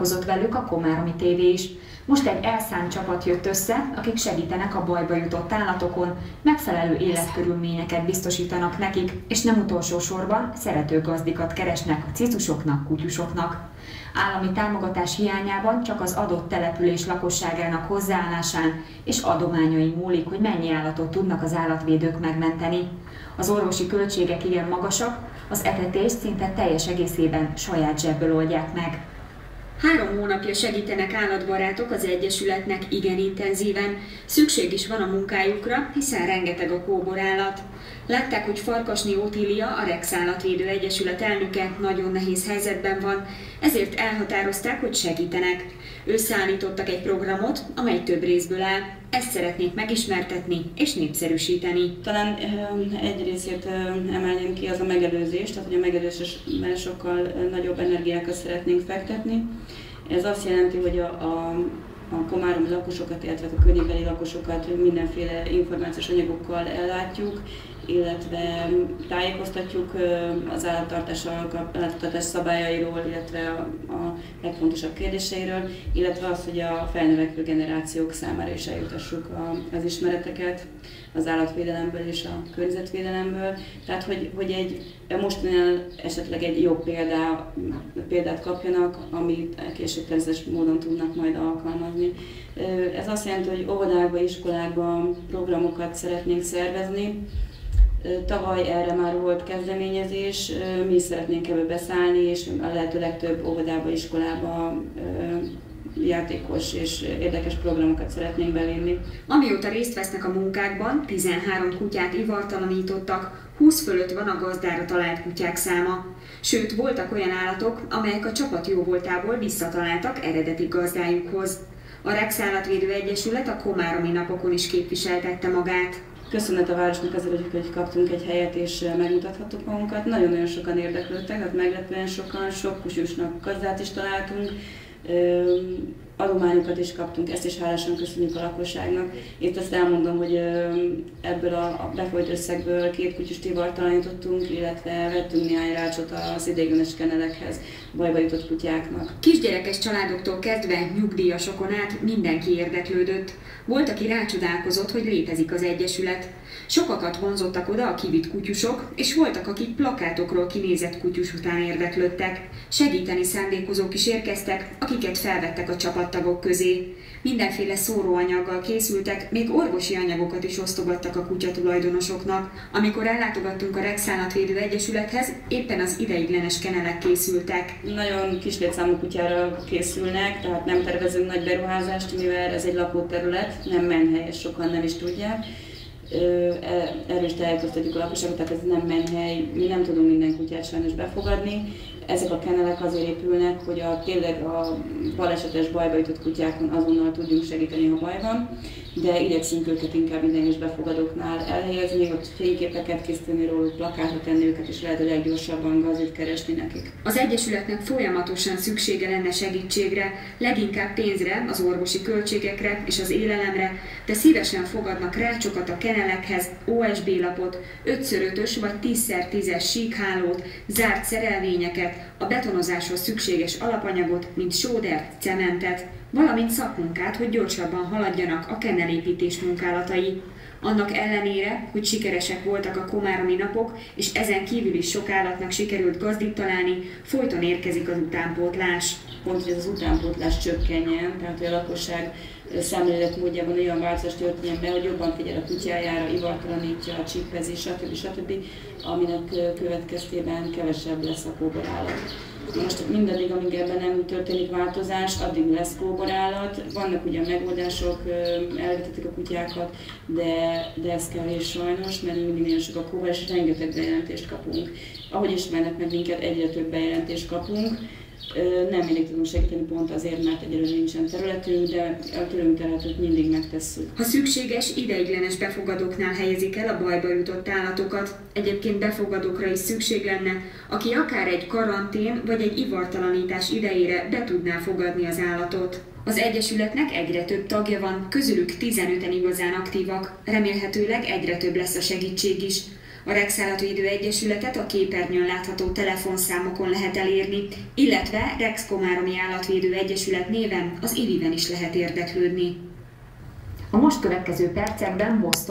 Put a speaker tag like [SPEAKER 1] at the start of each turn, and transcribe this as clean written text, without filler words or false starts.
[SPEAKER 1] Foglalkozott velük a Komáromi TV is. Most egy elszánt csapat jött össze, akik segítenek a bajba jutott állatokon, megfelelő életkörülményeket biztosítanak nekik, és nem utolsó sorban szerető gazdikat keresnek a cicusoknak, kutyusoknak. Állami támogatás hiányában csak az adott település lakosságának hozzáállásán és adományain múlik, hogy mennyi állatot tudnak az állatvédők megmenteni. Az orvosi költségek igen magasak, az etetést szinte teljes egészében saját zsebből oldják meg. 3 hónapja segítenek állatbarátok az Egyesületnek igen intenzíven. Szükség is van a munkájukra, hiszen rengeteg a kóborállat. Látták, hogy Farkasné Otília, a Rex Állatvédő Egyesület elnöke nagyon nehéz helyzetben van, ezért elhatározták, hogy segítenek. Összeállítottak egy programot, amely több részből áll. Ezt szeretnék megismertetni és népszerűsíteni.
[SPEAKER 2] Talán egy részét emelném ki, az a megelőzés, tehát hogy a megelőzésben sokkal nagyobb energiákat szeretnénk fektetni. Ez azt jelenti, hogy a komáromi lakosokat, illetve a környékbeli lakosokat mindenféle információs anyagokkal ellátjuk, illetve tájékoztatjuk az állattartás szabályairól, illetve a legfontosabb kérdéseiről, illetve az, hogy a felnövekvő generációk számára is eljutassuk az ismereteket az állatvédelemből és a környezetvédelemből. Tehát, hogy mostanában esetleg egy jobb példát kapjanak, amit később természetes módon tudnak majd alkalmazni. Ez azt jelenti, hogy óvodákban, iskolákban programokat szeretnénk szervezni. Tavaly erre már volt kezdeményezés, mi is szeretnénk ebbe beszállni, és a lehető legtöbb óvodába, iskolába játékos és érdekes programokat szeretnénk bevinni.
[SPEAKER 1] Amióta részt vesznek a munkákban, 13 kutyát ivartalanítottak, 20 fölött van a gazdára talált kutyák száma. Sőt, voltak olyan állatok, amelyek a csapat jóvoltából visszataláltak eredeti gazdájukhoz. A Rex Állatvédő Egyesület a Komáromi napokon is képviseltette magát.
[SPEAKER 2] Köszönet a városnak azért, hogy kaptunk egy helyet és megmutathattuk magunkat. Nagyon-nagyon sokan érdeklődtek, tehát meglepően sokan, sok kutyusnak gazdát is találtunk, adományokat is kaptunk, ezt is hálásan köszönjük a lakosságnak. Itt azt elmondom, hogy ebből a befolyt összegből 2 kutyust ivartalanítottunk, illetve vettünk néhány rácsot az ideiglenes kennelekhez, bajba jutott kutyáknak.
[SPEAKER 1] Kisgyerekes családoktól kezdve nyugdíjasokon át mindenki érdeklődött. Volt, aki rácsodálkozott, hogy létezik az Egyesület. Sokakat vonzottak oda a kivitt kutyusok, és voltak, akik plakátokról kinézett kutyus után érdeklődtek. Segíteni szándékozók is érkeztek, akiket felvettek a csapattagok közé. Mindenféle szóróanyaggal készültek, még orvosi anyagokat is osztogattak a kutyatulajdonosoknak. Amikor ellátogattunk a Rex Állatvédő Egyesülethez, éppen az ideiglenes kennelek készültek.
[SPEAKER 2] Nagyon kis létszámú kutyára készülnek, tehát nem tervezünk nagy beruházást, mivel ez egy lakóterület, nem menhely, és sokan nem is tudják. Erről is tájékoztatjuk a lakosságot, tehát ez nem menhely, mi nem tudunk minden kutyát sajnos befogadni. Ezek a kennelek azért épülnek, hogy tényleg a balesetes bajba jutott kutyákon azonnal tudjunk segíteni, ha baj van, de igyekszünk őket inkább minden egyes befogadóknál elhelyezni, ott fényképeket készíteni róluk, plakátra tenni őket, és lehet, hogy leggyorsabban gazdit keresni nekik.
[SPEAKER 1] Az Egyesületnek folyamatosan szüksége lenne segítségre, leginkább pénzre, az orvosi költségekre és az élelemre, de szívesen fogadnak rácsokat a kennelekhez, OSB lapot, 5x5-ös vagy 10x10-es síkhálót, zárt szerelvényeket, a betonozáshoz szükséges alapanyagot, mint sódert, cementet, valamint szakmunkát, hogy gyorsabban haladjanak a kennelépítés munkálatai. Annak ellenére, hogy sikeresek voltak a komáromi napok, és ezen kívül is sok állatnak sikerült gazdit találni, folyton érkezik az utánpótlás.
[SPEAKER 2] Pont, hogy ez az utánpótlás csökkenjen, tehát hogy a lakosság szemléletmódjában olyan változás történjen be, hogy jobban figyel a kutyájára, ivartalanítja, csípezi, stb. Aminek következtében kevesebb lesz a kóborállat. Most mindaddig, amíg ebben nem történik változás, addig lesz kóborállat. Vannak ugye megoldások, elvetetik a kutyákat, de ez kevés sajnos, mert mindig nagyon sok a kóbor, és rengeteg bejelentést kapunk. Ahogy ismernek meg minket, egyre több bejelentést kapunk. Nem mindig tudunk segíteni pont azért, mert egyelőre nincsen területünk, de a tőlünk telhetőt mindig megtesszük.
[SPEAKER 1] Ha szükséges, ideiglenes befogadóknál helyezik el a bajba jutott állatokat. Egyébként befogadókra is szükség lenne, aki akár egy karantén vagy egy ivartalanítás idejére be tudná fogadni az állatot. Az Egyesületnek egyre több tagja van, közülük 15-en igazán aktívak, remélhetőleg egyre több lesz a segítség is. A Rex Állatvédő Egyesületet a képernyőn látható telefonszámokon lehet elérni, illetve Rex Komáromi Állatvédő Egyesület néven az IVI-ben is lehet érdeklődni. A most következő percekben Boston